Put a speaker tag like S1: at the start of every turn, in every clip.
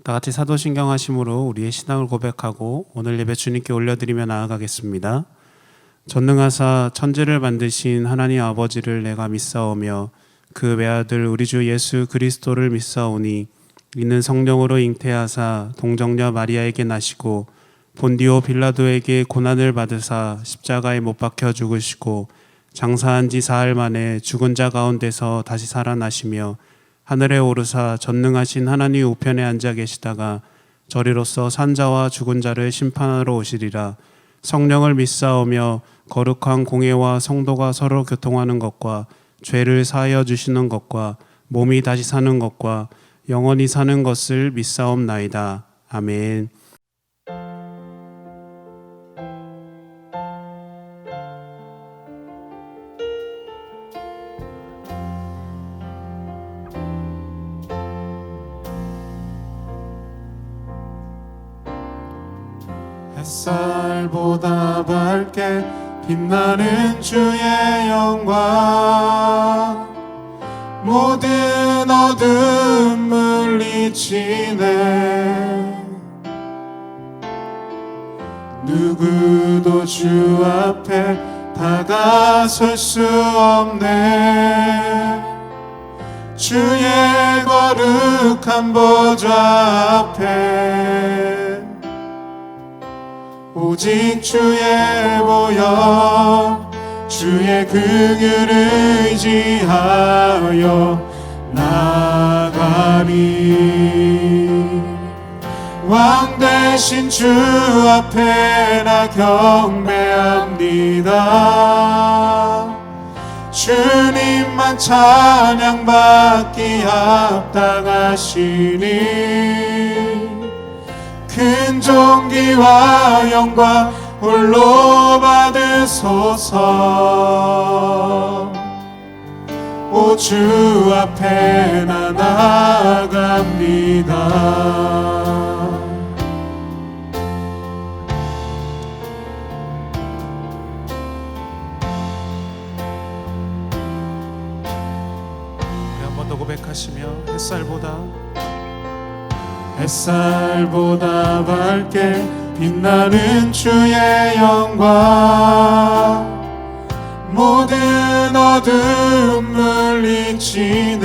S1: 다 같이 사도신경 하심으로 우리의 신앙을 고백하고 오늘 예배 주님께 올려드리며 나아가겠습니다. 전능하사 천지를 만드신 하나님 아버지를 내가 믿사오며 그 외아들 우리 주 예수 그리스도를 믿사오니 이는 성령으로 잉태하사 동정녀 마리아에게 나시고 본디오 빌라도에게 고난을 받으사 십자가에 못 박혀 죽으시고 장사한 지 사흘 만에 죽은 자 가운데서 다시 살아나시며 하늘에 오르사 전능하신 하나님 우편에 앉아 계시다가 저리로서 산자와 죽은 자를 심판하러 오시리라. 성령을 믿사오며 거룩한 공회와 성도가 서로 교통하는 것과 죄를 사하여 주시는 것과 몸이 다시 사는 것과 영원히 사는 것을 믿사옵나이다. 아멘.
S2: 햇살보다 밝게 빛나는 주의 영광 모든 어둠 물리치네. 누구도 주 앞에 다가설 수 없네. 주의 거룩한 보좌 앞에 오직 주의 보혈 주의 긍휼을 의지하여 나가리. 왕 대신 주 앞에 나 경배합니다. 주님만 찬양받기 합당하시니 큰 존귀와 영광 홀로 받으소서. 오 주 앞에 나 나아갑니다.
S1: 우리 한 번 더 고백하시며
S2: 햇살보다 밝게 빛나는 주의 영광 모든 어둠 물리치네.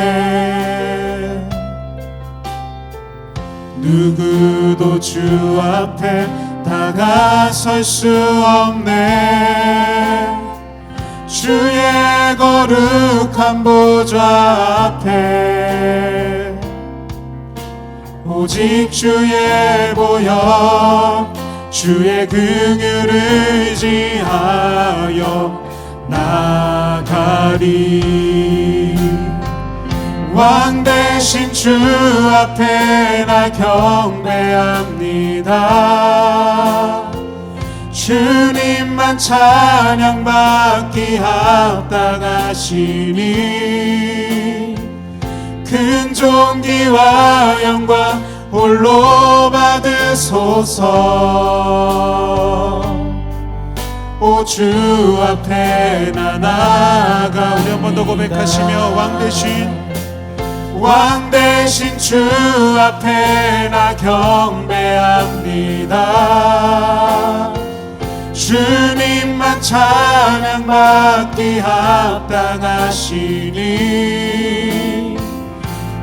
S2: 누구도 주 앞에 다가설 수 없네. 주의 거룩한 보좌 앞에 오직 주의 보혈 주의 긍휼을 의지하여 나가리. 왕 대신 주 앞에 나 경배합니다. 주님만 찬양받기 합당하시니 큰 존귀와 영광 홀로 받으소서. 오 주 앞에 나 나아가.
S1: 우리 한 번 더 고백하시며
S2: 왕 대신 주 앞에 나 경배합니다. 주님만 찬양받기 합당하시니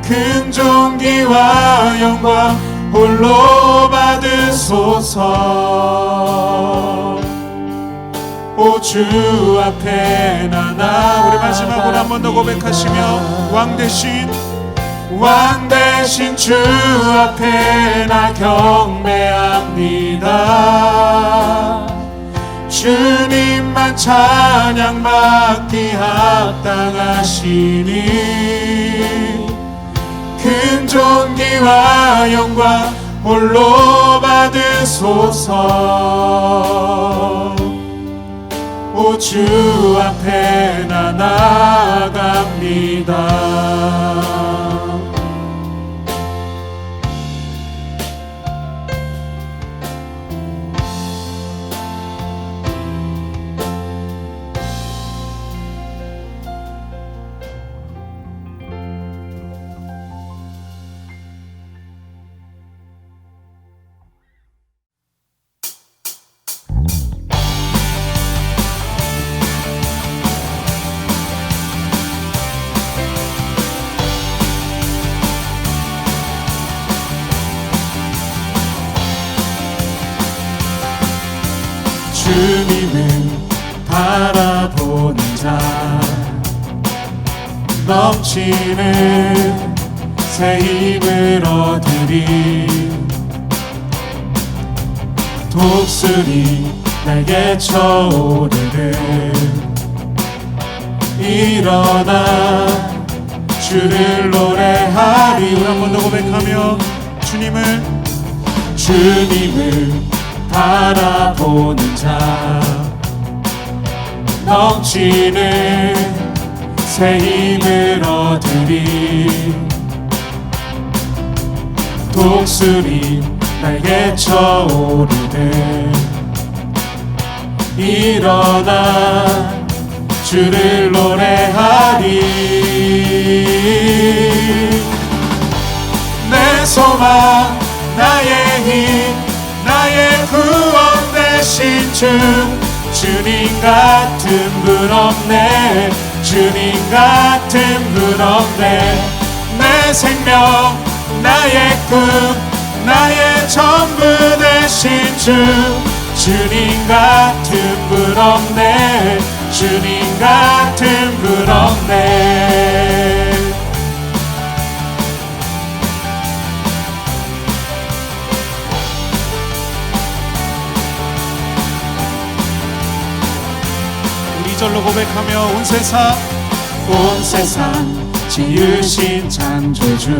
S2: 큰 존귀와 영광 홀로 받으소서. 오 주 앞에 나
S1: 우리 마지막으로 한 번 더 고백하시며
S2: 왕 대신 주 앞에 나 경배합니다. 주님만 찬양받기 합당하시니 큰 존귀와 영광 홀로 받으소서. 오 주 앞에 나 나아갑니다. 주님을 바라보는 자 넘치는 새 힘을 얻으리 독수리 날개 쳐오르듯 일어나 주를 노래하리. 우리 한 번 더 고백하며 주님을 바라보는 자 넘치는 새 힘을 얻으리 독수리 날개 쳐오르듯 일어나 주를 노래하리. 내 소망 나의 힘 나의 구원 되신 주 주님 같은 분 없네 주님 같은 분 없네 내 생명 나의 꿈 나의 전부 되신 주 주님 같은 분 없네 주님 같은 분 없네.
S1: 우리 2절로 고백하며 온 세상
S2: 지으신 창조주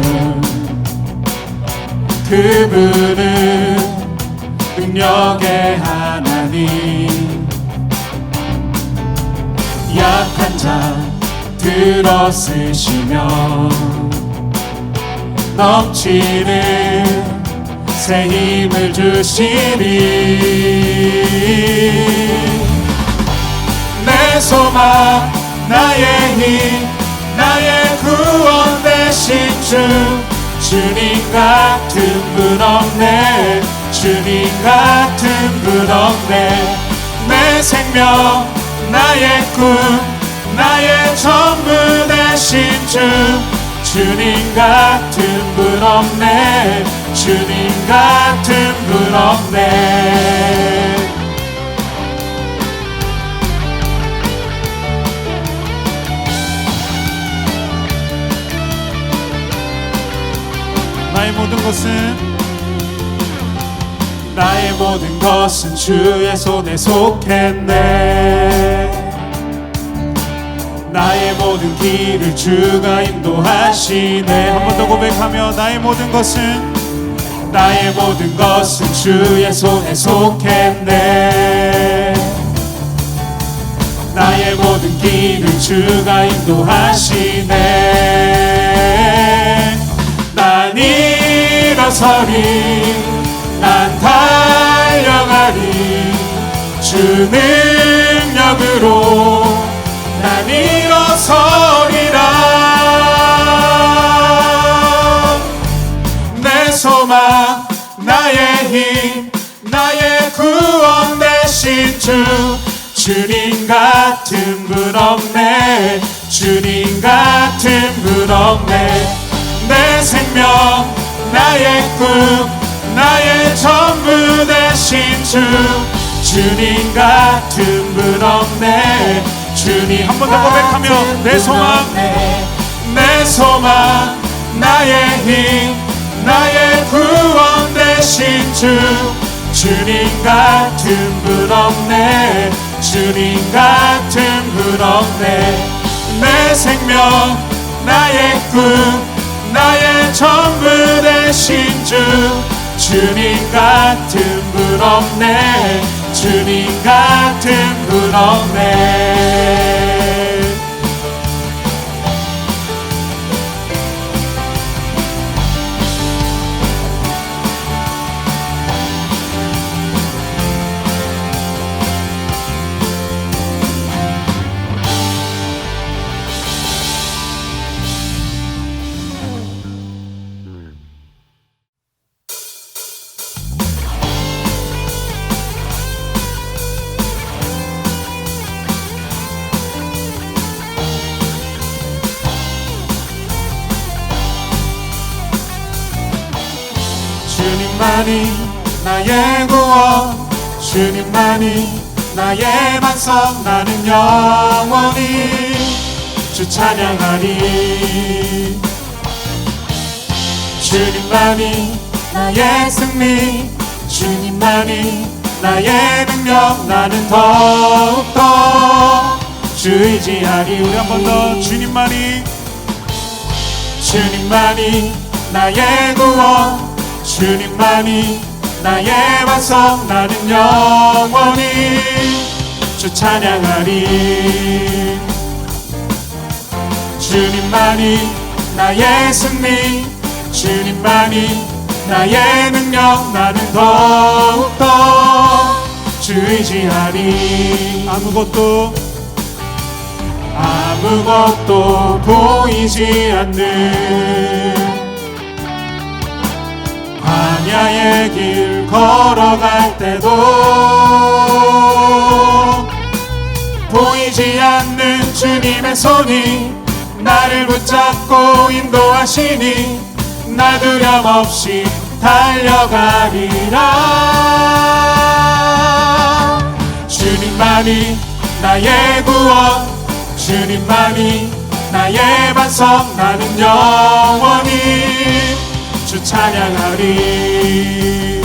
S2: 그분은 능력의 하나님 약한 자 들어쓰시며 넘치는 새 힘을 주시리 내 소망 나의 힘 나의 구원 되신 주 주님 같은 분 없네 주님 같은 분 없네 내 생명 나의 꿈 나의 전부 되신 주 주님 같은 분 없네 주님 같은 분 없네. 나의 모든 것은 주의 손에 속했네 나의 모든 길을 주가 인도하시네. 한 번 더 고백하며 나의 모든 것은 주의 손에 속했네 나의 모든 길을 주가 인도하시네 난 일어서리 난 달려가리 주 능력으로 난 일어서리라 내 소망 나의 힘 나의 구원 되신 주 주님 같은 분 없네 주님 같은 분 없네 내 생명 나의 꿈 나의 전부 되신 주 주님 같은 분 없네 주님. 한 번 더 고백하며 내 소망 나의 힘 나의 구원 되신 주 주님 같은 분 없네 주님 같은 분 없네 내 생명 나의 꿈 나의 전부 되신 주 주님 같은 분 없네 주님 같은 분 없네. 주님만이 나의 구원 주님만이 나의 반석 나는 영원히 주 찬양하리. 주님만이 나의 승리, 주님만이 나의 능력, 나는 더욱더 주 의지하리. 우리 한 번 더. 주님만이 나의 구원, 주님만이 나의 반석, 나는 영원히 주 찬양하리. 주님만이 나의 승리, 주님만이 나의 능력, 나는 더욱더 주 의지하리. 아무것도 보이지 않는 광야의 길 걸어갈 때도 보이지 않는 주님의 손이 나를 붙잡고 인도하시니 나 두려움 없이 달려가리라. 주님만이 나의 구원, 주님만이 나의 반석, 나는 영원히 주 찬양하리.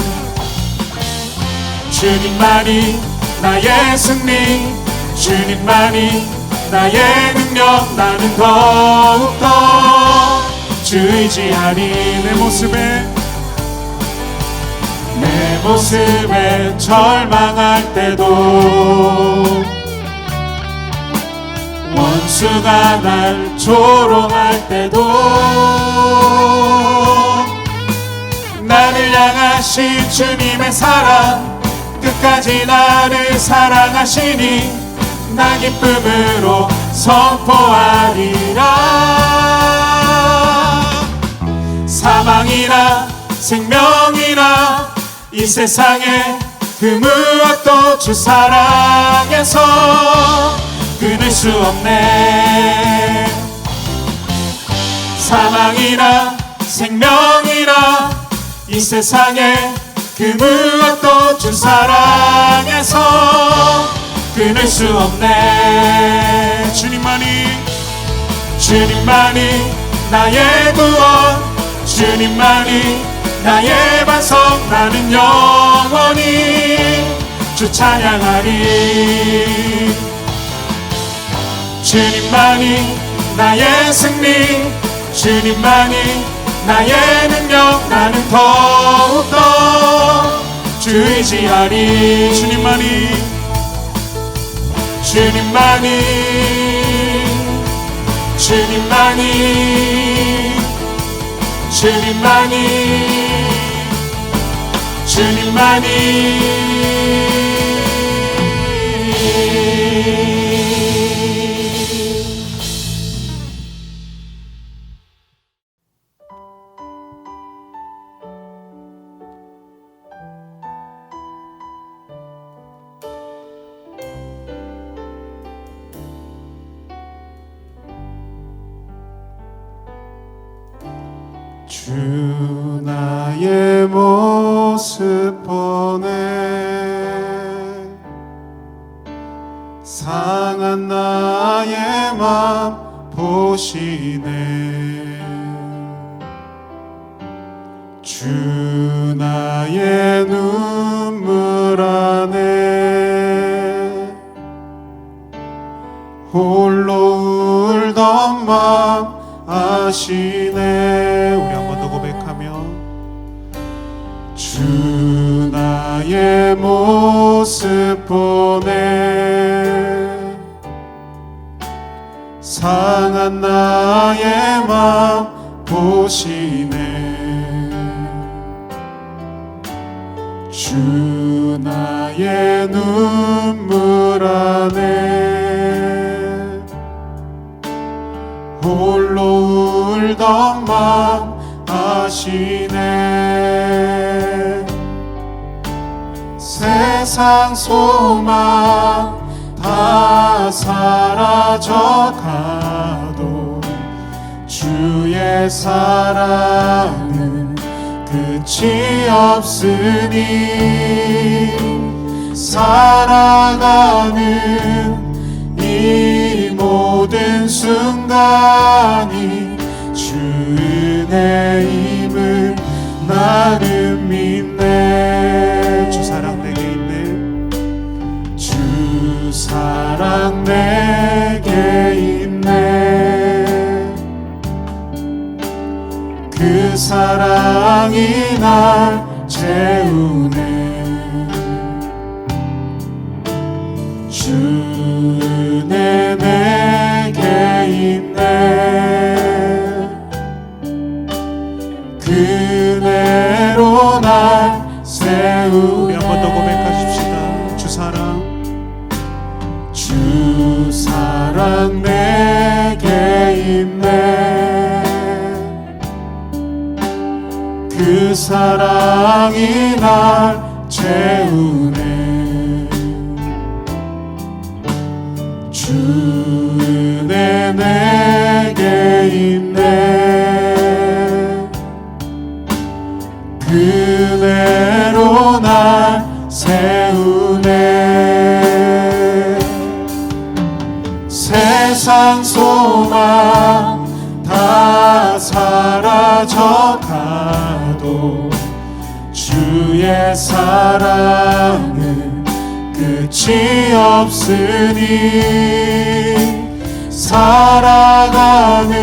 S2: 주님만이 나의 승리, 주님만이 나의 능력, 나는 더욱더 주 의지하리. 내 모습에 절망할 때도 원수가 날 조롱할 때도 나를 향하신 주님의 사랑, 끝까지 나를 사랑하시니 나 기쁨으로 선포하리라. 사망이나 생명이나 이 세상에 그 무엇도 주 사랑에서 끊을 수 없네. 사망이나 생명이나 이 세상에 그 무엇도 주 사랑에서 끊을 수 없네. 주님만이 나의 구원, 주님만이 나의 반석, 나는 영원히 주 찬양하리. 주님만이 나의 승리, 주님만이 나의 능력, 나는 더욱더 주 의지하리. 주님만이 주 나의 모습 보네 상한 나의 맘 보시네. 주 나의 눈물 안에 홀로 울던 맘 아시네. 우리 한 번 더 고백하며 주 나의 모습 보네 상한 나의 맘 보시네. 주 나의 눈물 안에 홀로 울던 맘 아시네. 세상 소망 다 사라져가도 주의 사랑은 끝이 없으니 살아가는 이 모든 순간이 주 은혜임을 나는 믿네. 주 사랑 내게 있네. 주 사랑 내게 있네. 그 사랑이 날 채우네. 주 은혜 내게 있네. 그대로 날 세우네. 우리 한 번 더 고백하십시다. 주 사랑, 주 사랑 내게 있네. 그 사랑이 날 채우네. 주 은혜 내게 있네. 그대로 날 세우네. 세상 소망 다 사라져가도 주의 사랑은 끝이 없으니 살아가는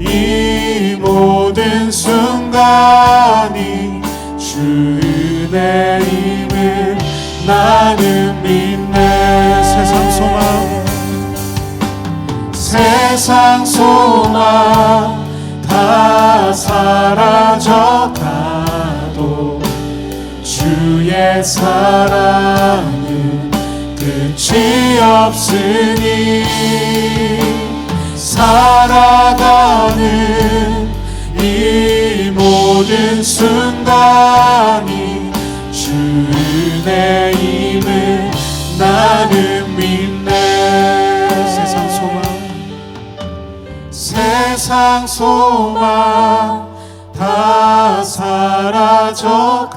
S2: 이 모든 순간이 주 은혜임을 나는 믿네. 세상 소망 다 사라져가도 주의 사랑은 끝이 없으니 살아가는 이 모든 순간이 주 은혜임을 나는 믿네. 세상 소망 다 사라져가도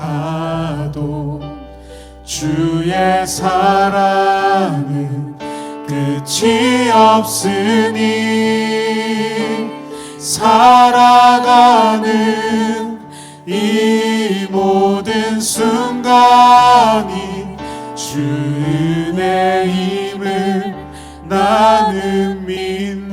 S2: 주의 사랑은 끝이 없으니 살아가는 이 모든 순간이 주 은혜임을 나는 믿네.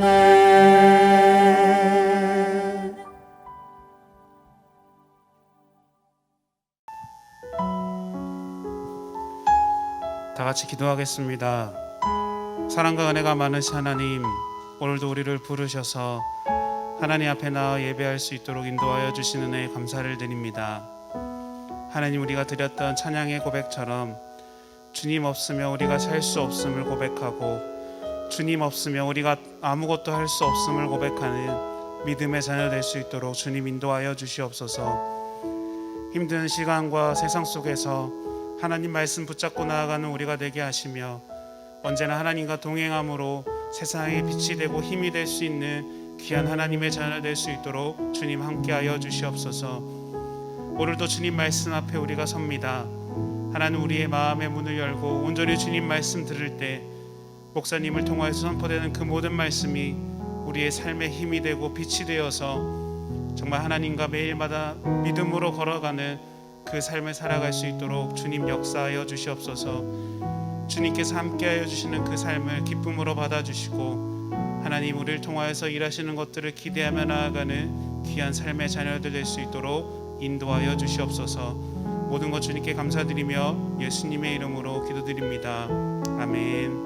S1: 다 같이 기도하겠습니다. 사랑과 은혜가 많으신 하나님, 오늘도 우리를 부르셔서 하나님 앞에 나아 예배할 수 있도록 인도하여 주신 은혜에 감사를 드립니다. 하나님, 우리가 드렸던 찬양의 고백처럼 주님 없으면 우리가 살 수 없음을 고백하고, 주님 없으면 우리가 아무것도 할 수 없음을 고백하는 믿음의 자녀 될 수 있도록 주님 인도하여 주시옵소서. 힘든 시간과 세상 속에서 하나님 말씀 붙잡고 나아가는 우리가 되게 하시며, 언제나 하나님과 동행함으로 세상에 빛이 되고 힘이 될 수 있는 귀한 하나님의 자녀 될 수 있도록 주님 함께하여 주시옵소서. 오늘도 주님 말씀 앞에 우리가 섭니다. 하나님, 우리의 마음의 문을 열고 온전히 주님 말씀 들을 때 목사님을 통하여서 선포되는 그 모든 말씀이 우리의 삶의 힘이 되고 빛이 되어서 정말 하나님과 매일마다 믿음으로 걸어가는 그 삶을 살아갈 수 있도록 주님 역사하여 주시옵소서. 주님께서 함께하여 주시는 그 삶을 기쁨으로 받아주시고, 하나님 우리를 통하여서 일하시는 것들을 기대하며 나아가는 귀한 삶의 자녀들 될 수 있도록 인도하여 주시옵소서. 모든 것 주님께 감사드리며 예수님의 이름으로 기도드립니다. 아멘.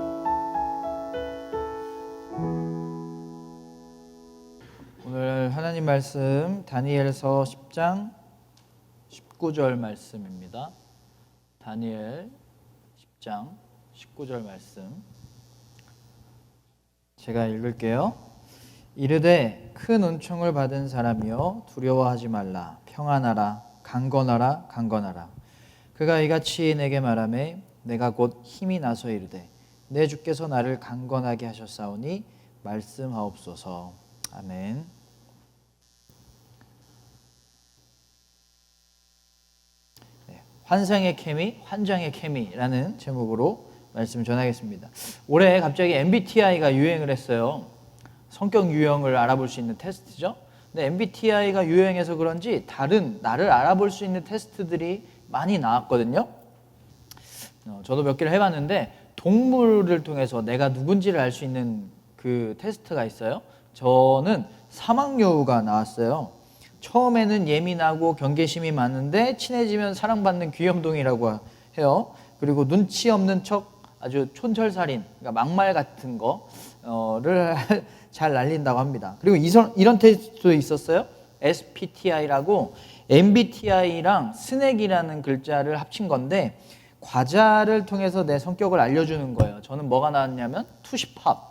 S3: 오늘 하나님 말씀 다니엘서 10장 19절 말씀입니다. 다니엘 10장 19절 말씀 제가 읽을게요. 이르되 큰 은총을 받은 사람이여 두려워하지 말라. 평안하라. 강건하라. 강건하라. 그가 이같이 내게 말하매 내가 곧 힘이 나서 이르되 내 주께서 나를 강건하게 하셨사오니 말씀하옵소서. 아멘. 환상의 케미, 환장의 케미라는 제목으로 말씀 전하겠습니다. 올해 갑자기 MBTI가 유행을 했어요. 성격 유형을 알아볼 수 있는 테스트죠. 근데 MBTI가 유행해서 그런지 다른 나를 알아볼 수 있는 테스트들이 많이 나왔거든요. 저도 몇 개를 해봤는데 동물을 통해서 내가 누군지를 알 수 있는 그 테스트가 있어요. 저는 사막여우가 나왔어요. 처음에는 예민하고 경계심이 많은데 친해지면 사랑받는 귀염둥이라고 해요. 그리고 눈치 없는 척 아주 촌철살인, 그러니까 막말 같은 거를 잘 날린다고 합니다. 그리고 이런 테스트도 있었어요. SPTI라고 MBTI랑 스낵이라는 글자를 합친 건데 과자를 통해서 내 성격을 알려주는 거예요. 저는 뭐가 나왔냐면 투시팝.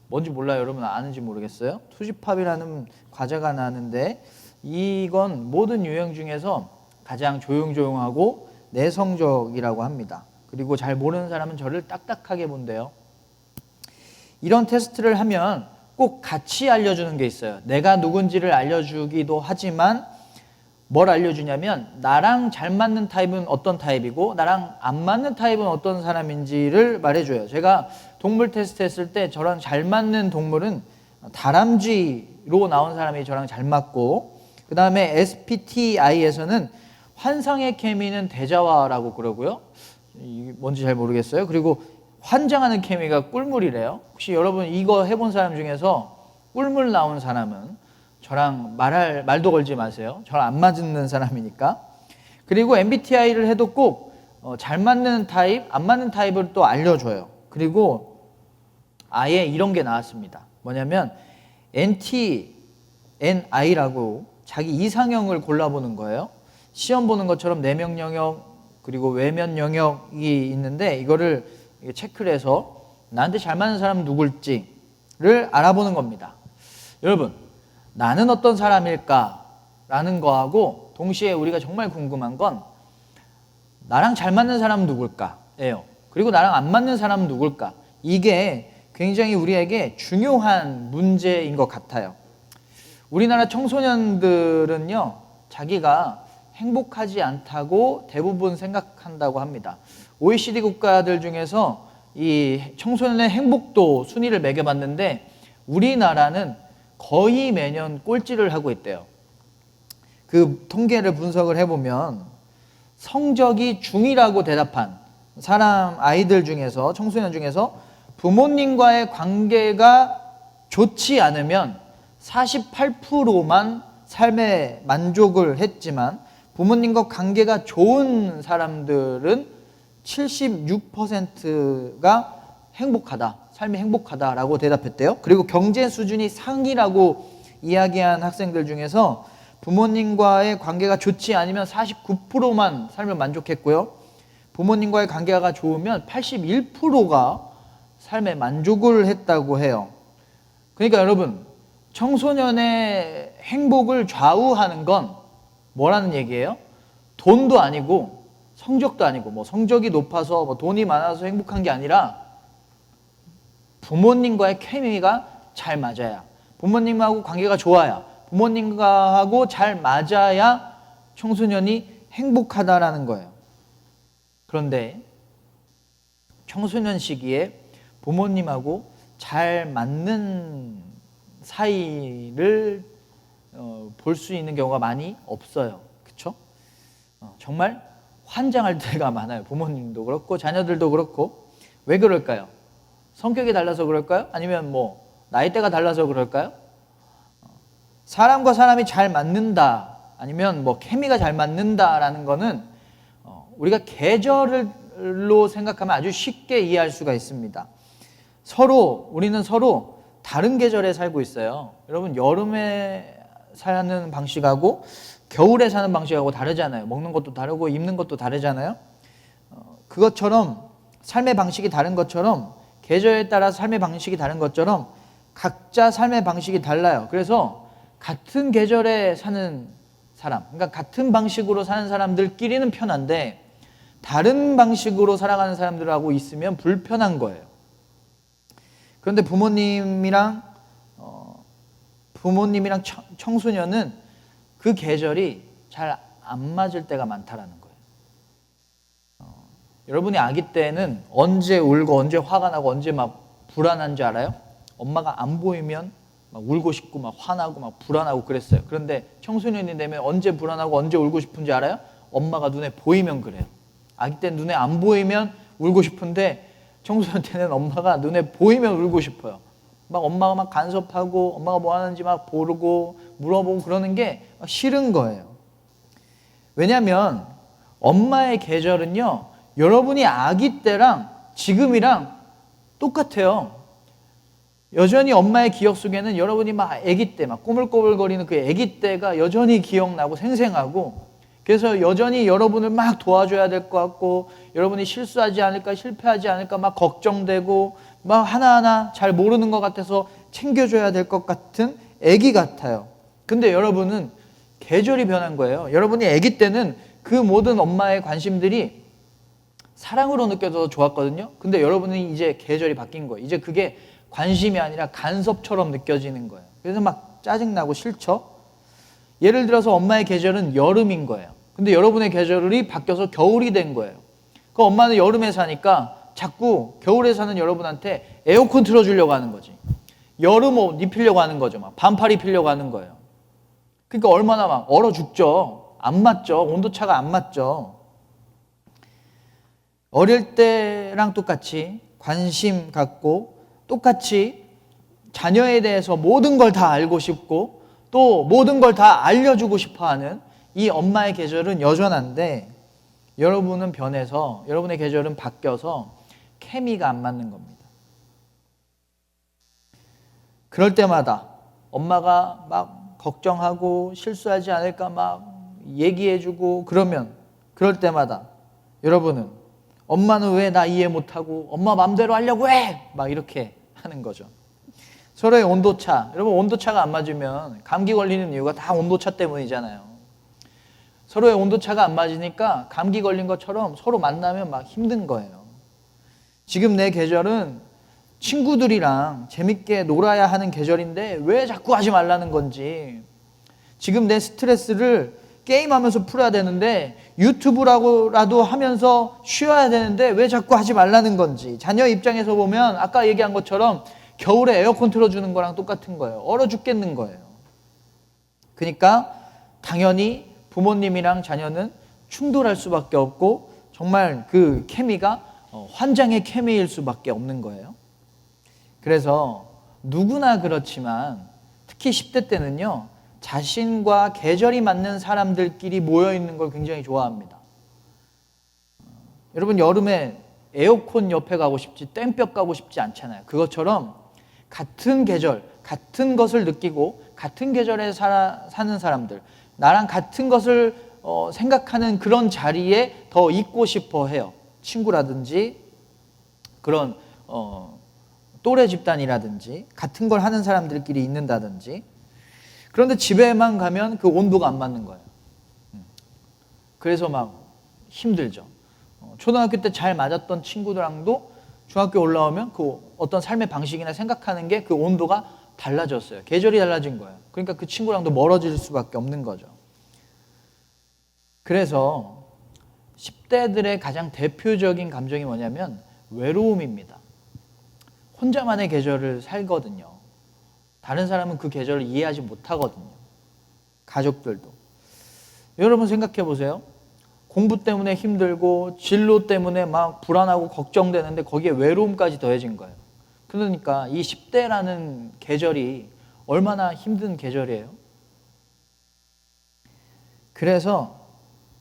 S3: 뭔지 몰라요. 여러분 아는지 모르겠어요. 투시팝이라는 과자가 나왔는데 이건 모든 유형 중에서 가장 조용조용하고 내성적이라고 합니다. 그리고 잘 모르는 사람은 저를 딱딱하게 본대요. 이런 테스트를 하면 꼭 같이 알려주는 게 있어요. 내가 누군지를 알려주기도 하지만 뭘 알려주냐면 나랑 잘 맞는 타입은 어떤 타입이고 나랑 안 맞는 타입은 어떤 사람인지를 말해줘요. 제가 동물 테스트 했을 때 저랑 잘 맞는 동물은 다람쥐로 나온 사람이 저랑 잘 맞고, 그 다음에 SPTI에서는 환상의 케미는 대자화라고 그러고요. 이게 뭔지 잘 모르겠어요. 그리고 환장하는 케미가 꿀물이래요. 혹시 여러분 이거 해본 사람 중에서 꿀물 나온 사람은 저랑 말도 걸지 마세요. 저랑 안 맞는 사람이니까. 그리고 MBTI를 해도 꼭 잘 맞는 타입, 안 맞는 타입을 또 알려줘요. 그리고 아예 이런 게 나왔습니다. 뭐냐면 NTNI라고 자기 이상형을 골라보는 거예요. 시험 보는 것처럼 내면 영역 그리고 외면 영역이 있는데 이거를 체크를 해서 나한테 잘 맞는 사람은 누굴지를 알아보는 겁니다. 여러분, 나는 어떤 사람일까? 라는 거하고 동시에 우리가 정말 궁금한 건 나랑 잘 맞는 사람은 누굴까? 예요. 그리고 나랑 안 맞는 사람은 누굴까? 이게 굉장히 우리에게 중요한 문제인 것 같아요. 우리나라 청소년들은요, 자기가 행복하지 않다고 대부분 생각한다고 합니다. OECD 국가들 중에서 이 청소년의 행복도 순위를 매겨봤는데 우리나라는 거의 매년 꼴찌를 하고 있대요. 그 통계를 분석을 해보면 성적이 중이라고 대답한 아이들 중에서, 청소년 중에서 부모님과의 관계가 좋지 않으면 48%만 삶에 만족을 했지만 부모님과 관계가 좋은 사람들은 76%가 행복하다, 삶이 행복하다라고 대답했대요. 그리고 경제 수준이 상이라고 이야기한 학생들 중에서 부모님과의 관계가 좋지 않으면 49%만 삶을 만족했고요. 부모님과의 관계가 좋으면 81%가 삶에 만족을 했다고 해요. 그러니까 여러분, 청소년의 행복을 좌우하는 건 뭐라는 얘기예요? 돈도 아니고 성적도 아니고, 뭐 성적이 높아서 뭐 돈이 많아서 행복한 게 아니라 부모님과의 케미가 잘 맞아야, 부모님하고 관계가 좋아야, 부모님하고 잘 맞아야 청소년이 행복하다라는 거예요. 그런데 청소년 시기에 부모님하고 잘 맞는 사이를 볼 수 있는 경우가 많이 없어요. 그렇죠? 정말 환장할 때가 많아요. 부모님도 그렇고 자녀들도 그렇고. 왜 그럴까요? 성격이 달라서 그럴까요? 아니면 뭐 나이대가 달라서 그럴까요? 사람과 사람이 잘 맞는다, 아니면 뭐 케미가 잘 맞는다라는 거는 우리가 계절로 생각하면 아주 쉽게 이해할 수가 있습니다. 우리는 서로 다른 계절에 살고 있어요. 여러분, 여름에 사는 방식하고 겨울에 사는 방식하고 다르잖아요. 먹는 것도 다르고 입는 것도 다르잖아요. 그것처럼 삶의 방식이 다른 것처럼, 계절에 따라 삶의 방식이 다른 것처럼 각자 삶의 방식이 달라요. 그래서 같은 계절에 사는 사람, 그러니까 같은 방식으로 사는 사람들끼리는 편한데 다른 방식으로 살아가는 사람들하고 있으면 불편한 거예요. 그런데 부모님이랑 청소년은 그 계절이 잘 안 맞을 때가 많다라는 거예요. 여러분이 아기 때는 언제 울고 언제 화가 나고 언제 막 불안한지 알아요? 엄마가 안 보이면 막 울고 싶고 막 화나고 막 불안하고 그랬어요. 그런데 청소년이 되면 언제 불안하고 언제 울고 싶은지 알아요? 엄마가 눈에 보이면 그래요. 아기 때 눈에 안 보이면 울고 싶은데 청소년 때는 엄마가 눈에 보이면 울고 싶어요. 막 엄마가 막 간섭하고 엄마가 뭐 하는지 막 보고 물어보고 그러는 게 막 싫은 거예요. 왜냐하면 엄마의 계절은요, 여러분이 아기 때랑 지금이랑 똑같아요. 여전히 엄마의 기억 속에는 여러분이 막 아기 때 막 꼬물꼬물거리는 그 아기 때가 여전히 기억나고 생생하고, 그래서 여전히 여러분을 막 도와줘야 될 것 같고, 여러분이 실수하지 않을까 실패하지 않을까 막 걱정되고 막 하나하나 잘 모르는 것 같아서 챙겨줘야 될 것 같은 아기 같아요. 근데 여러분은 계절이 변한 거예요. 여러분이 아기 때는 그 모든 엄마의 관심들이 사랑으로 느껴져서 좋았거든요. 근데 여러분은 이제 계절이 바뀐 거예요. 이제 그게 관심이 아니라 간섭처럼 느껴지는 거예요. 그래서 막 짜증나고 싫죠. 예를 들어서 엄마의 계절은 여름인 거예요. 근데 여러분의 계절이 바뀌어서 겨울이 된 거예요. 그 엄마는 여름에 사니까 자꾸 겨울에 사는 여러분한테 에어컨 틀어주려고 하는 거지. 여름 옷 입히려고 하는 거죠. 막 반팔 입히려고 하는 거예요. 그러니까 얼마나 막 얼어 죽죠. 안 맞죠. 온도차가 안 맞죠. 어릴 때랑 똑같이 관심 갖고 똑같이 자녀에 대해서 모든 걸 다 알고 싶고 또 모든 걸 다 알려주고 싶어하는 이 엄마의 계절은 여전한데, 여러분은 변해서 여러분의 계절은 바뀌어서 케미가 안 맞는 겁니다. 그럴 때마다 엄마가 막 걱정하고 실수하지 않을까 막 얘기해주고 그러면, 그럴 때마다 여러분은 엄마는 왜 나 이해 못하고 엄마 맘대로 하려고 해! 막 이렇게 하는 거죠. 서로의 온도차, 여러분 온도차가 안 맞으면 감기 걸리는 이유가 다 온도차 때문이잖아요. 서로의 온도차가 안 맞으니까 감기 걸린 것처럼 서로 만나면 막 힘든 거예요. 지금 내 계절은 친구들이랑 재밌게 놀아야 하는 계절인데 왜 자꾸 하지 말라는 건지, 지금 내 스트레스를 게임하면서 풀어야 되는데 유튜브라도 하면서 쉬어야 되는데 왜 자꾸 하지 말라는 건지, 자녀 입장에서 보면 아까 얘기한 것처럼 겨울에 에어컨 틀어주는 거랑 똑같은 거예요. 얼어 죽겠는 거예요. 그러니까 당연히 부모님이랑 자녀는 충돌할 수밖에 없고 정말 그 케미가 환장의 케미일 수밖에 없는 거예요. 그래서 누구나 그렇지만 특히 10대 때는요, 자신과 계절이 맞는 사람들끼리 모여있는 걸 굉장히 좋아합니다. 여러분 여름에 에어컨 옆에 가고 싶지 땡볕 가고 싶지 않잖아요. 그것처럼 같은 계절, 같은 것을 느끼고 같은 계절에 사는 사람들, 나랑 같은 것을 생각하는 그런 자리에 더 있고 싶어 해요. 친구라든지 그런 또래 집단이라든지 같은 걸 하는 사람들끼리 있는다든지. 그런데 집에만 가면 그 온도가 안 맞는 거예요. 그래서 막 힘들죠. 초등학교 때 잘 맞았던 친구들랑도 중학교 올라오면 그 어떤 삶의 방식이나 생각하는 게 그 온도가 달라졌어요. 계절이 달라진 거예요. 그러니까 그 친구랑도 멀어질 수밖에 없는 거죠. 그래서 10대들의 가장 대표적인 감정이 뭐냐면 외로움입니다. 혼자만의 계절을 살거든요. 다른 사람은 그 계절을 이해하지 못하거든요. 가족들도. 여러분 생각해 보세요. 공부 때문에 힘들고 진로 때문에 막 불안하고 걱정되는데 거기에 외로움까지 더해진 거예요. 그러니까 이 10대라는 계절이 얼마나 힘든 계절이에요. 그래서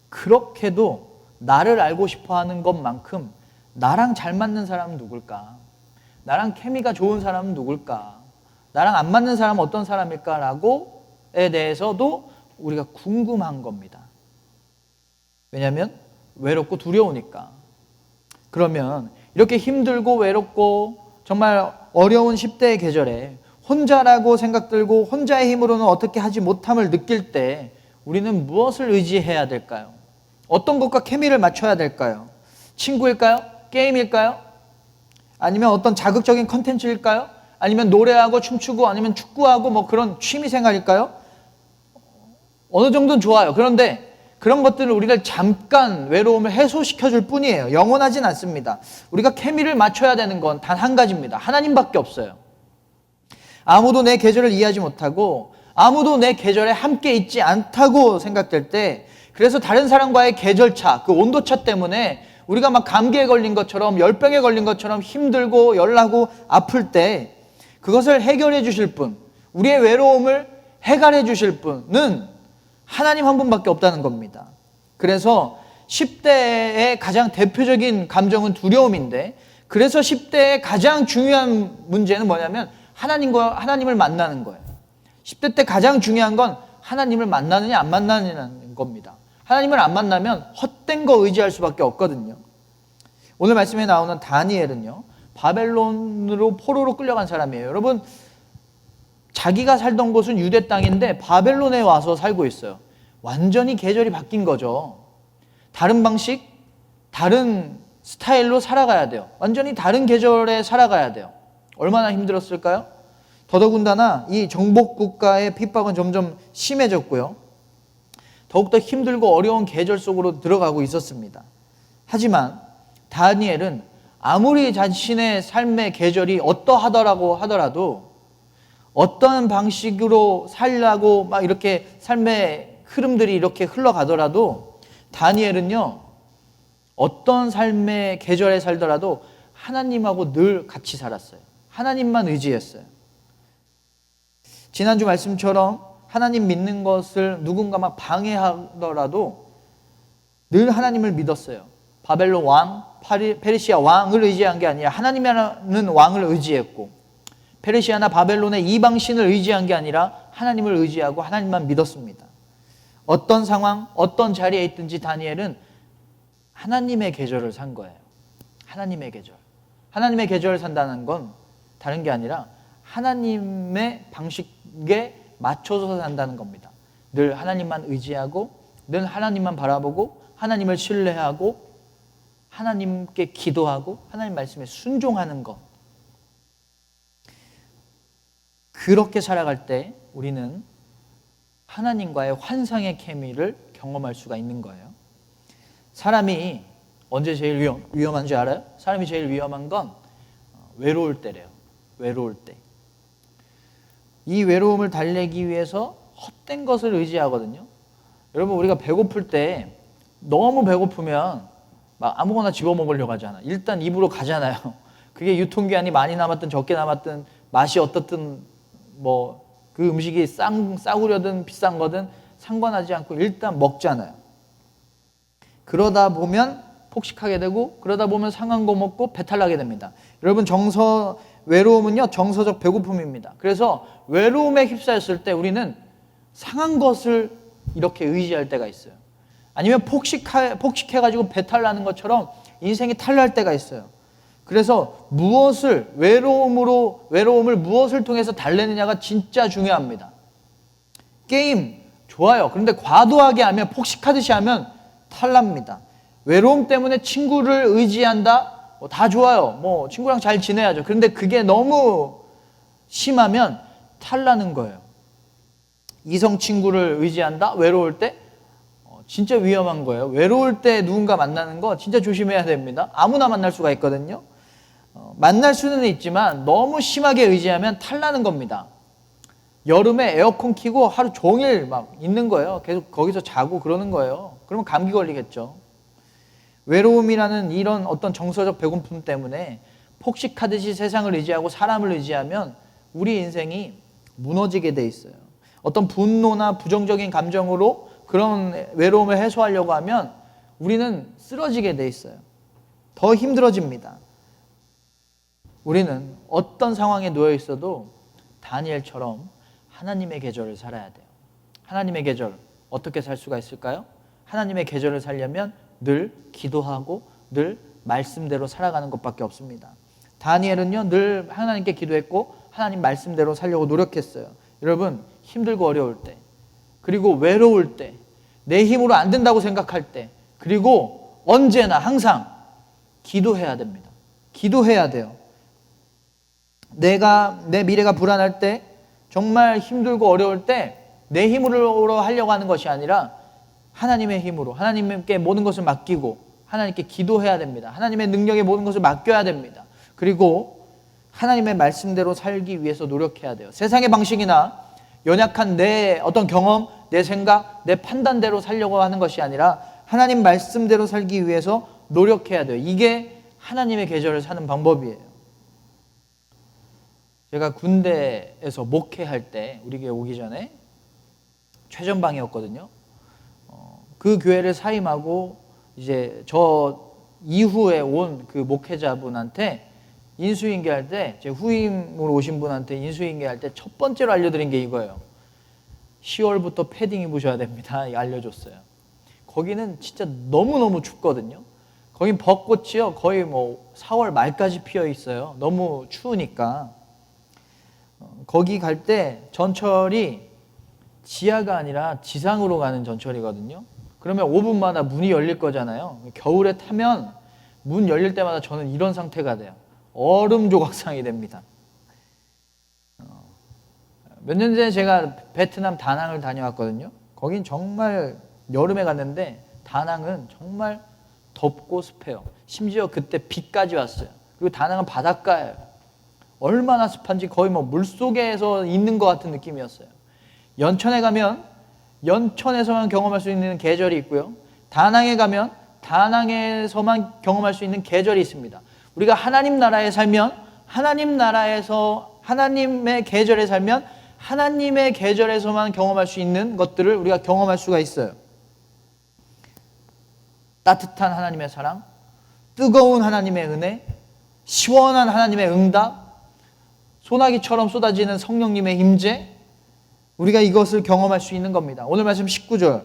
S3: 그렇게도 나를 알고 싶어하는 것만큼 나랑 잘 맞는 사람은 누굴까? 나랑 케미가 좋은 사람은 누굴까? 나랑 안 맞는 사람은 어떤 사람일까라고에 대해서도 우리가 궁금한 겁니다. 왜냐하면 외롭고 두려우니까. 그러면 이렇게 힘들고 외롭고 정말 어려운 10대의 계절에 혼자라고 생각 들고 혼자의 힘으로는 어떻게 하지 못함을 느낄 때 우리는 무엇을 의지해야 될까요? 어떤 것과 케미를 맞춰야 될까요? 친구일까요? 게임일까요? 아니면 어떤 자극적인 컨텐츠일까요? 아니면 노래하고 춤추고 아니면 축구하고 뭐 그런 취미생활일까요? 어느 정도는 좋아요. 그런데 그런 것들은 우리를 잠깐 외로움을 해소시켜 줄 뿐이에요. 영원하진 않습니다. 우리가 케미를 맞춰야 되는 건 단 한 가지입니다. 하나님밖에 없어요. 아무도 내 계절을 이해하지 못하고 아무도 내 계절에 함께 있지 않다고 생각될 때, 그래서 다른 사람과의 계절차, 그 온도차 때문에 우리가 막 감기에 걸린 것처럼 열병에 걸린 것처럼 힘들고 열나고 아플 때 그것을 해결해 주실 분, 우리의 외로움을 해결해 주실 분은 하나님 한 분밖에 없다는 겁니다. 그래서 10대의 가장 대표적인 감정은 두려움인데, 그래서 10대의 가장 중요한 문제는 뭐냐면 하나님을 만나는 거예요. 10대 때 가장 중요한 건 하나님을 만나느냐 안 만나느냐는 겁니다. 하나님을 안 만나면 헛된 거 의지할 수밖에 없거든요. 오늘 말씀에 나오는 다니엘은요, 바벨론으로 포로로 끌려간 사람이에요. 여러분, 자기가 살던 곳은 유대 땅인데 바벨론에 와서 살고 있어요. 완전히 계절이 바뀐 거죠. 다른 방식, 다른 스타일로 살아가야 돼요. 완전히 다른 계절에 살아가야 돼요. 얼마나 힘들었을까요? 더더군다나 이 정복 국가의 핍박은 점점 심해졌고요. 더욱더 힘들고 어려운 계절 속으로 들어가고 있었습니다. 하지만 다니엘은 아무리 자신의 삶의 계절이 어떠하더라고 하더라도, 어떤 방식으로 살라고 막 이렇게 삶의 흐름들이 이렇게 흘러가더라도, 다니엘은요, 어떤 삶의 계절에 살더라도 하나님하고 늘 같이 살았어요. 하나님만 의지했어요. 지난주 말씀처럼 하나님 믿는 것을 누군가 막 방해하더라도 늘 하나님을 믿었어요. 바벨론 왕, 페르시아 왕을 의지한 게 아니라 하나님이라는 왕을 의지했고, 페르시아나 바벨론의 이방신을 의지한 게 아니라 하나님을 의지하고 하나님만 믿었습니다. 어떤 상황, 어떤 자리에 있든지 다니엘은 하나님의 계절을 산 거예요. 하나님의 계절. 하나님의 계절을 산다는 건 다른 게 아니라 하나님의 방식에 맞춰서 산다는 겁니다. 늘 하나님만 의지하고, 늘 하나님만 바라보고, 하나님을 신뢰하고, 하나님께 기도하고, 하나님 말씀에 순종하는 것. 그렇게 살아갈 때 우리는 하나님과의 환상의 케미를 경험할 수가 있는 거예요. 사람이 언제 제일 위험한 줄 알아요? 사람이 제일 위험한 건 외로울 때래요. 외로울 때. 이 외로움을 달래기 위해서 헛된 것을 의지하거든요. 여러분, 우리가 배고플 때 너무 배고프면 막 아무거나 집어먹으려고 하잖아. 일단 입으로 가잖아요. 그게 유통기한이 많이 남았든 적게 남았든 맛이 어떻든 뭐 그 음식이 싸구려든 비싼 거든 상관하지 않고 일단 먹잖아요. 그러다 보면 폭식하게 되고, 그러다 보면 상한 거 먹고 배탈 나게 됩니다. 여러분, 외로움은요, 정서적 배고픔입니다. 그래서 외로움에 휩싸였을 때 우리는 상한 것을 이렇게 의지할 때가 있어요. 아니면 폭식해가지고 배탈 나는 것처럼 인생이 탈날 때가 있어요. 그래서 외로움을 무엇을 통해서 달래느냐가 진짜 중요합니다. 게임 좋아요. 그런데 과도하게 하면, 폭식하듯이 하면 탈납니다. 외로움 때문에 친구를 의지한다? 다 좋아요. 친구랑 잘 지내야죠. 그런데 그게 너무 심하면 탈나는 거예요. 이성 친구를 의지한다? 외로울 때? 진짜 위험한 거예요. 외로울 때 누군가 만나는 거 진짜 조심해야 됩니다. 아무나 만날 수가 있거든요. 만날 수는 있지만 너무 심하게 의지하면 탈나는 겁니다. 여름에 에어컨 켜고 하루 종일 막 있는 거예요. 계속 거기서 자고 그러는 거예요. 그러면 감기 걸리겠죠. 외로움이라는 이런 어떤 정서적 배고픔 때문에 폭식하듯이 세상을 의지하고 사람을 의지하면 우리 인생이 무너지게 돼 있어요. 어떤 분노나 부정적인 감정으로 그런 외로움을 해소하려고 하면 우리는 쓰러지게 돼 있어요. 더 힘들어집니다. 우리는 어떤 상황에 놓여 있어도 다니엘처럼 하나님의 계절을 살아야 돼요. 하나님의 계절, 어떻게 살 수가 있을까요? 하나님의 계절을 살려면 늘 기도하고 늘 말씀대로 살아가는 것밖에 없습니다. 다니엘은요, 늘 하나님께 기도했고 하나님 말씀대로 살려고 노력했어요. 여러분, 힘들고 어려울 때, 그리고 외로울 때, 내 힘으로 안 된다고 생각할 때, 그리고 언제나 항상 기도해야 됩니다. 기도해야 돼요. 내 미래가 불안할 때, 정말 힘들고 어려울 때 내 힘으로 하려고 하는 것이 아니라 하나님의 힘으로 하나님께 모든 것을 맡기고 하나님께 기도해야 됩니다. 하나님의 능력에 모든 것을 맡겨야 됩니다. 그리고 하나님의 말씀대로 살기 위해서 노력해야 돼요. 세상의 방식이나 연약한 내 어떤 경험, 내 생각, 내 판단대로 살려고 하는 것이 아니라 하나님 말씀대로 살기 위해서 노력해야 돼요. 이게 하나님의 계절을 사는 방법이에요. 제가 군대에서 목회할 때 우리 교회 오기 전에 최전방이었거든요. 그 교회를 사임하고 이제 저 이후에 온 그 목회자분한테 인수인계할 때, 제 후임으로 오신 분한테 인수인계할 때 첫 번째로 알려드린 게 이거예요. 10월부터 패딩 입으셔야 됩니다. 알려줬어요. 거기는 진짜 너무너무 춥거든요. 거긴 벚꽃이요 거의 뭐 4월 말까지 피어 있어요. 너무 추우니까. 거기 갈 때 전철이 지하가 아니라 지상으로 가는 전철이거든요. 그러면 5분마다 문이 열릴 거잖아요. 겨울에 타면 문 열릴 때마다 저는 이런 상태가 돼요. 얼음 조각상이 됩니다. 몇 년 전에 제가 베트남 다낭을 다녀왔거든요. 거긴 정말 여름에 갔는데 다낭은 정말 덥고 습해요. 심지어 그때 비까지 왔어요. 그리고 다낭은 바닷가예요. 얼마나 습한지 거의 뭐 물속에서 있는 것 같은 느낌이었어요. 연천에 가면 연천에서만 경험할 수 있는 계절이 있고요. 다낭에 가면 다낭에서만 경험할 수 있는 계절이 있습니다. 우리가 하나님 나라에 살면 하나님 나라에서 하나님의 계절에 살면 하나님의 계절에서만 경험할 수 있는 것들을 우리가 경험할 수가 있어요. 따뜻한 하나님의 사랑, 뜨거운 하나님의 은혜, 시원한 하나님의 응답, 소나기처럼 쏟아지는 성령님의 임재, 우리가 이것을 경험할 수 있는 겁니다. 오늘 말씀 19절,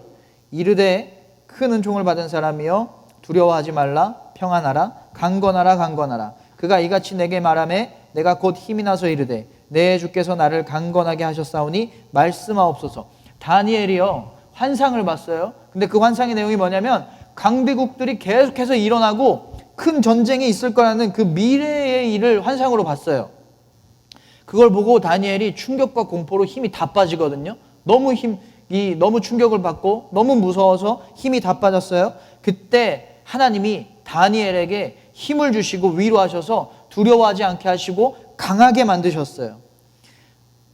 S3: 이르되 큰 은총을 받은 사람이여 두려워하지 말라, 평안하라, 강건하라, 강건하라. 그가 이같이 내게 말하매 내가 곧 힘이 나서 이르되 내 주께서 나를 강건하게 하셨사오니 말씀하옵소서. 다니엘이요 환상을 봤어요. 근데 그 환상의 내용이 뭐냐면 강대국들이 계속해서 일어나고 큰 전쟁이 있을 거라는 그 미래의 일을 환상으로 봤어요. 그걸 보고 다니엘이 충격과 공포로 힘이 다 빠지거든요. 너무 충격을 받고 너무 무서워서 힘이 다 빠졌어요. 그때 하나님이 다니엘에게 힘을 주시고 위로하셔서 두려워하지 않게 하시고 강하게 만드셨어요.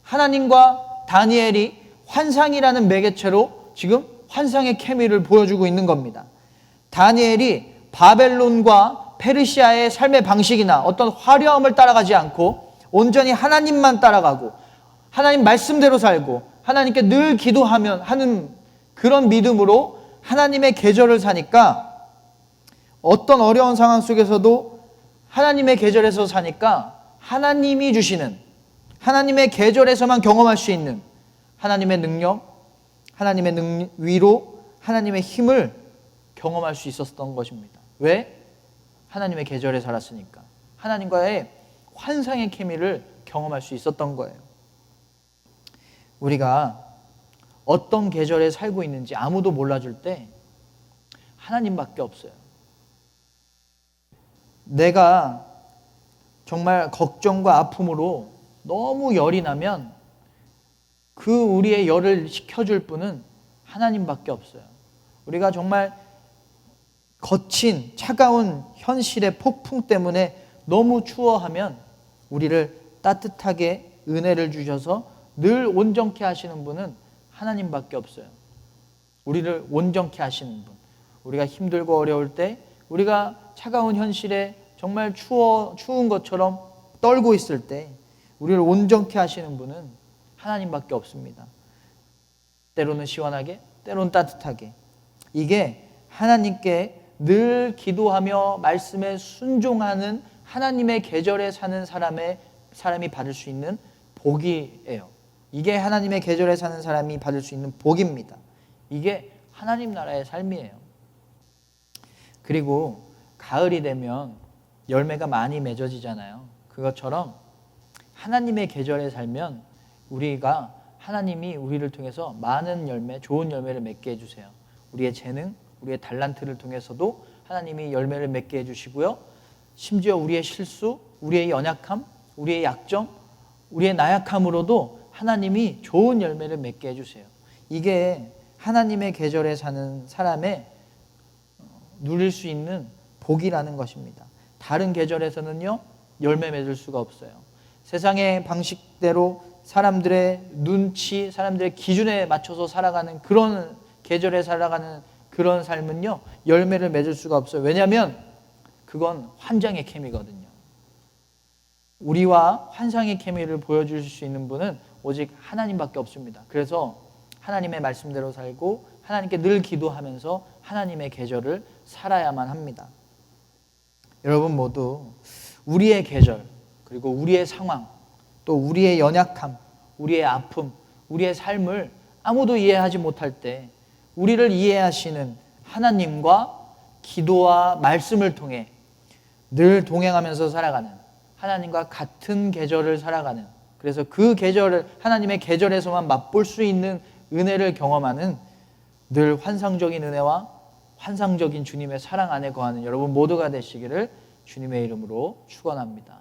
S3: 하나님과 다니엘이 환상이라는 매개체로 지금 환상의 케미를 보여주고 있는 겁니다. 다니엘이 바벨론과 페르시아의 삶의 방식이나 어떤 화려함을 따라가지 않고 온전히 하나님만 따라가고 하나님 말씀대로 살고 하나님께 늘 기도하면 하는 그런 믿음으로 하나님의 계절을 사니까 어떤 어려운 상황 속에서도 하나님의 계절에서 사니까 하나님이 주시는 하나님의 계절에서만 경험할 수 있는 하나님의 능력, 하나님의 위로, 하나님의 힘을 경험할 수 있었던 것입니다. 왜? 하나님의 계절에 살았으니까. 하나님과의 환상의 케미를 경험할 수 있었던 거예요. 우리가 어떤 계절에 살고 있는지 아무도 몰라줄 때 하나님밖에 없어요. 내가 정말 걱정과 아픔으로 너무 열이 나면 그 우리의 열을 식혀줄 분은 하나님밖에 없어요. 우리가 정말 거친 차가운 현실의 폭풍 때문에 너무 추워하면 우리를 따뜻하게 은혜를 주셔서 늘 온전케 하시는 분은 하나님밖에 없어요. 우리를 온전케 하시는 분. 우리가 힘들고 어려울 때 우리가 차가운 현실에 정말 추운 것처럼 떨고 있을 때 우리를 온전케 하시는 분은 하나님밖에 없습니다. 때로는 시원하게, 때로는 따뜻하게. 이게 하나님께 늘 기도하며 말씀에 순종하는 하나님의 계절에 사는 사람이 받을 수 있는 복이에요. 이게 하나님의 계절에 사는 사람이 받을 수 있는 복입니다. 이게 하나님 나라의 삶이에요. 그리고 가을이 되면 열매가 많이 맺어지잖아요. 그것처럼 하나님의 계절에 살면 하나님이 우리를 통해서 많은 열매, 좋은 열매를 맺게 해주세요. 우리의 재능, 우리의 달란트를 통해서도 하나님이 열매를 맺게 해주시고요. 심지어 우리의 실수, 우리의 연약함, 우리의 약점, 우리의 나약함으로도 하나님이 좋은 열매를 맺게 해주세요. 이게 하나님의 계절에 사는 사람의 누릴 수 있는 복이라는 것입니다. 다른 계절에서는요, 열매 맺을 수가 없어요. 세상의 방식대로 사람들의 눈치, 사람들의 기준에 맞춰서 살아가는 그런 계절에 살아가는 그런 삶은요, 열매를 맺을 수가 없어요. 왜냐하면 그건 환장의 케미거든요. 우리와 환상의 케미를 보여줄 수 있는 분은 오직 하나님밖에 없습니다. 그래서 하나님의 말씀대로 살고 하나님께 늘 기도하면서 하나님의 계절을 살아야만 합니다. 여러분 모두 우리의 계절, 그리고 우리의 상황, 또 우리의 연약함, 우리의 아픔, 우리의 삶을 아무도 이해하지 못할 때 우리를 이해하시는 하나님과 기도와 말씀을 통해 늘 동행하면서 살아가는, 하나님과 같은 계절을 살아가는, 그래서 그 계절을 하나님의 계절에서만 맛볼 수 있는 은혜를 경험하는 늘 환상적인 은혜와 환상적인 주님의 사랑 안에 거하는 여러분 모두가 되시기를 주님의 이름으로 축원합니다.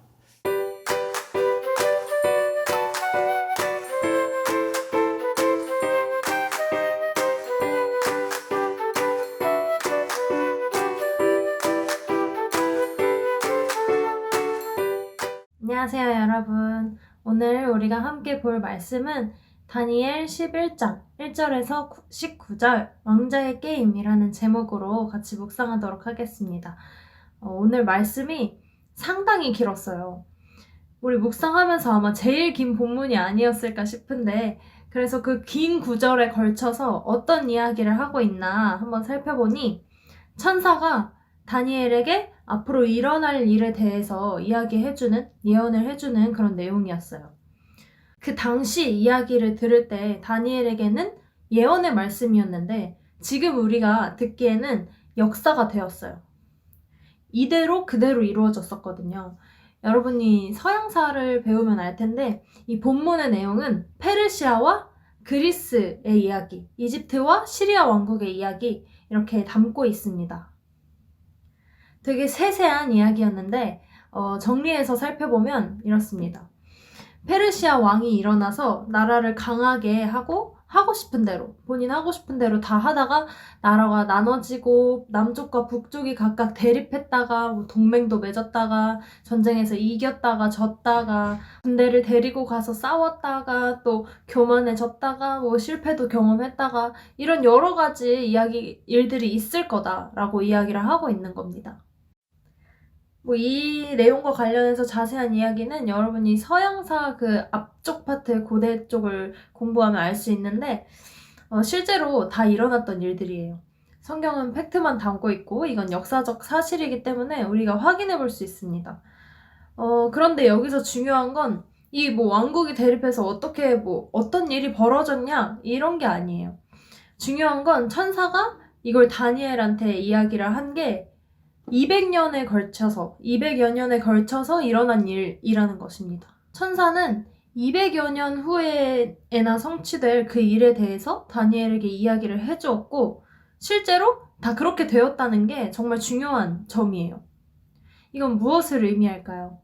S4: 안녕하세요, 여러분. 오늘 우리가 함께 볼 말씀은 다니엘 11장 1절에서 19절 왕자의 게임이라는 제목으로 같이 묵상하도록 하겠습니다. 오늘 말씀이 상당히 길었어요. 우리 묵상하면서 아마 제일 긴 본문이 아니었을까 싶은데, 그래서 그 긴 구절에 걸쳐서 어떤 이야기를 하고 있나 한번 살펴보니, 천사가 다니엘에게 앞으로 일어날 일에 대해서 이야기해주는, 예언을 해주는 그런 내용이었어요. 그 당시 이야기를 들을 때 다니엘에게는 예언의 말씀이었는데 지금 우리가 듣기에는 역사가 되었어요. 이대로 그대로 이루어졌었거든요. 여러분이 서양사를 배우면 알 텐데 이 본문의 내용은 페르시아와 그리스의 이야기, 이집트와 시리아 왕국의 이야기 이렇게 담고 있습니다. 되게 세세한 이야기였는데 정리해서 살펴보면 이렇습니다. 페르시아 왕이 일어나서 나라를 강하게 하고 싶은 대로, 본인 하고 싶은 대로 다 하다가 나라가 나눠지고 남쪽과 북쪽이 각각 대립했다가 동맹도 맺었다가 전쟁에서 이겼다가 졌다가 군대를 데리고 가서 싸웠다가 또 교만해졌다가 실패도 경험했다가 이런 여러 가지 일들이 있을 거다라고 이야기를 하고 있는 겁니다. 이 내용과 관련해서 자세한 이야기는 여러분이 서양사 그 앞쪽 파트, 고대 쪽을 공부하면 알 수 있는데 실제로 다 일어났던 일들이에요. 성경은 팩트만 담고 있고 이건 역사적 사실이기 때문에 우리가 확인해 볼 수 있습니다. 그런데 여기서 중요한 건 이 왕국이 대립해서 어떻게 어떤 일이 벌어졌냐 이런 게 아니에요. 중요한 건 천사가 이걸 다니엘한테 이야기를 한 게 200년에 걸쳐서 일어난 일이라는 것입니다. 천사는 200여 년 후에나 성취될 그 일에 대해서 다니엘에게 이야기를 해주었고 실제로 다 그렇게 되었다는 게 정말 중요한 점이에요. 이건 무엇을 의미할까요?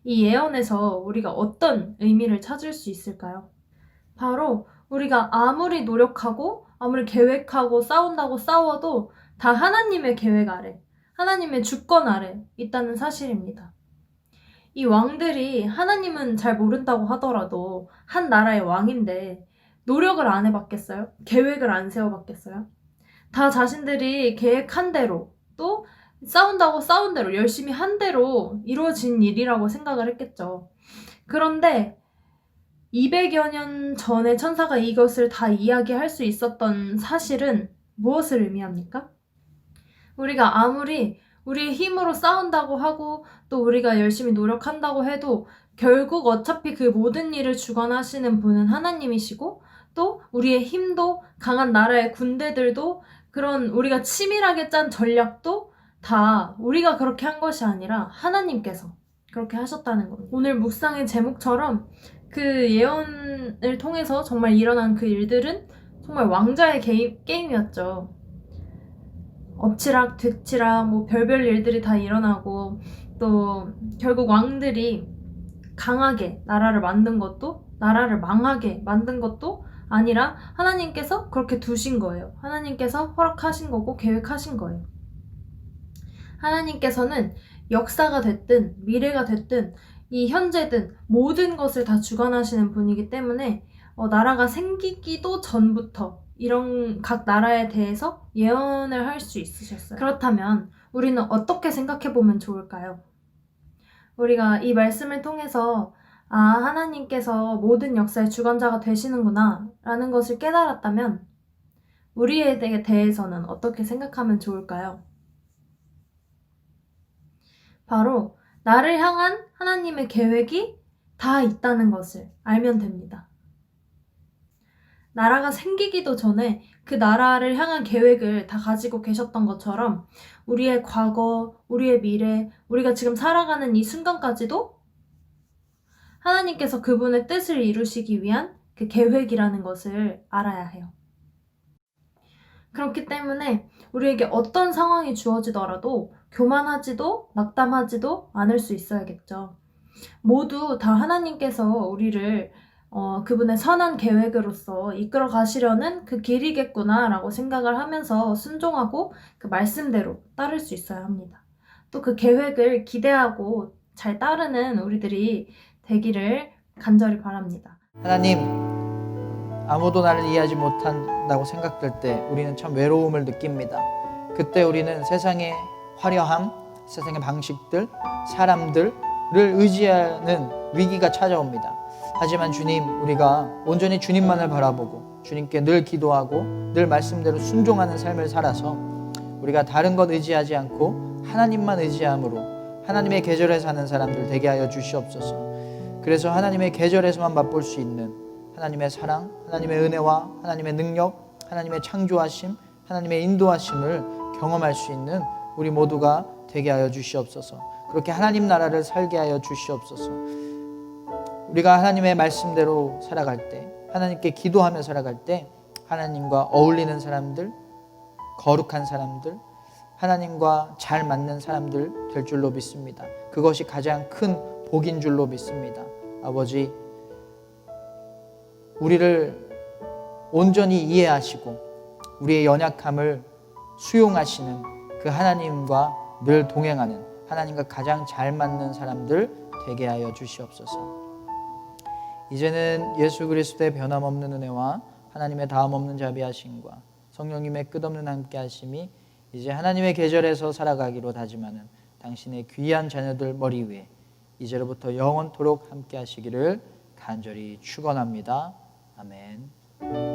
S4: 이 예언에서 우리가 어떤 의미를 찾을 수 있을까요? 바로 우리가 아무리 노력하고 아무리 계획하고 싸운다고 싸워도 다 하나님의 계획 아래, 하나님의 주권 아래 있다는 사실입니다. 이 왕들이 하나님은 잘 모른다고 하더라도 한 나라의 왕인데 노력을 안 해봤겠어요? 계획을 안 세워봤겠어요? 다 자신들이 계획한 대로 또 싸운다고 싸운 대로 열심히 한 대로 이루어진 일이라고 생각을 했겠죠. 그런데 200여 년 전에 천사가 이것을 다 이야기할 수 있었던 사실은 무엇을 의미합니까? 우리가 아무리 우리의 힘으로 싸운다고 하고 또 우리가 열심히 노력한다고 해도 결국 어차피 그 모든 일을 주관하시는 분은 하나님이시고 또 우리의 힘도 강한 나라의 군대들도 그런 우리가 치밀하게 짠 전략도 다 우리가 그렇게 한 것이 아니라 하나님께서 그렇게 하셨다는 겁니다. 오늘 묵상의 제목처럼 그 예언을 통해서 정말 일어난 그 일들은 정말 왕자의 게임이었죠. 엎치락 뒤치락 별별 일들이 다 일어나고 또 결국 왕들이 강하게 나라를 만든 것도 나라를 망하게 만든 것도 아니라 하나님께서 그렇게 두신 거예요. 하나님께서 허락하신 거고 계획하신 거예요. 하나님께서는 역사가 됐든 미래가 됐든 이 현재든 모든 것을 다 주관하시는 분이기 때문에 나라가 생기기도 전부터 이런 각 나라에 대해서 예언을 할 수 있으셨어요. 그렇다면 우리는 어떻게 생각해 보면 좋을까요? 우리가 이 말씀을 통해서 하나님께서 모든 역사의 주관자가 되시는구나 라는 것을 깨달았다면 우리에 대해서는 어떻게 생각하면 좋을까요? 바로 나를 향한 하나님의 계획이 다 있다는 것을 알면 됩니다. 나라가 생기기도 전에 그 나라를 향한 계획을 다 가지고 계셨던 것처럼 우리의 과거, 우리의 미래, 우리가 지금 살아가는 이 순간까지도 하나님께서 그분의 뜻을 이루시기 위한 그 계획이라는 것을 알아야 해요. 그렇기 때문에 우리에게 어떤 상황이 주어지더라도 교만하지도 낙담하지도 않을 수 있어야겠죠. 모두 다 하나님께서 우리를 그분의 선한 계획으로서 이끌어 가시려는 그 길이겠구나 라고 생각을 하면서 순종하고 그 말씀대로 따를 수 있어야 합니다. 또 그 계획을 기대하고 잘 따르는 우리들이 되기를 간절히 바랍니다.
S3: 하나님, 아무도 나를 이해하지 못한다고 생각될 때 우리는 참 외로움을 느낍니다. 그때 우리는 세상의 화려함, 세상의 방식들, 사람들을 의지하는 위기가 찾아옵니다. 하지만 주님, 우리가 온전히 주님만을 바라보고 주님께 늘 기도하고 늘 말씀대로 순종하는 삶을 살아서 우리가 다른 것 의지하지 않고 하나님만 의지함으로 하나님의 계절에 사는 사람들 되게 하여 주시옵소서. 그래서 하나님의 계절에서만 맛볼 수 있는 하나님의 사랑, 하나님의 은혜와 하나님의 능력, 하나님의 창조하심, 하나님의 인도하심을 경험할 수 있는 우리 모두가 되게 하여 주시옵소서. 그렇게 하나님 나라를 살게 하여 주시옵소서. 우리가 하나님의 말씀대로 살아갈 때, 하나님께 기도하며 살아갈 때 하나님과 어울리는 사람들, 거룩한 사람들, 하나님과 잘 맞는 사람들 될 줄로 믿습니다. 그것이 가장 큰 복인 줄로 믿습니다. 아버지, 우리를 온전히 이해하시고 우리의 연약함을 수용하시는 그 하나님과 늘 동행하는, 하나님과 가장 잘 맞는 사람들 되게 하여 주시옵소서. 이제는 예수 그리스도의 변함없는 은혜와 하나님의 다함없는 자비하심과 성령님의 끝없는 함께하심이 이제 하나님의 계절에서 살아가기로 다짐하는 당신의 귀한 자녀들 머리 위에 이제로부터 영원토록 함께하시기를 간절히 축원합니다. 아멘.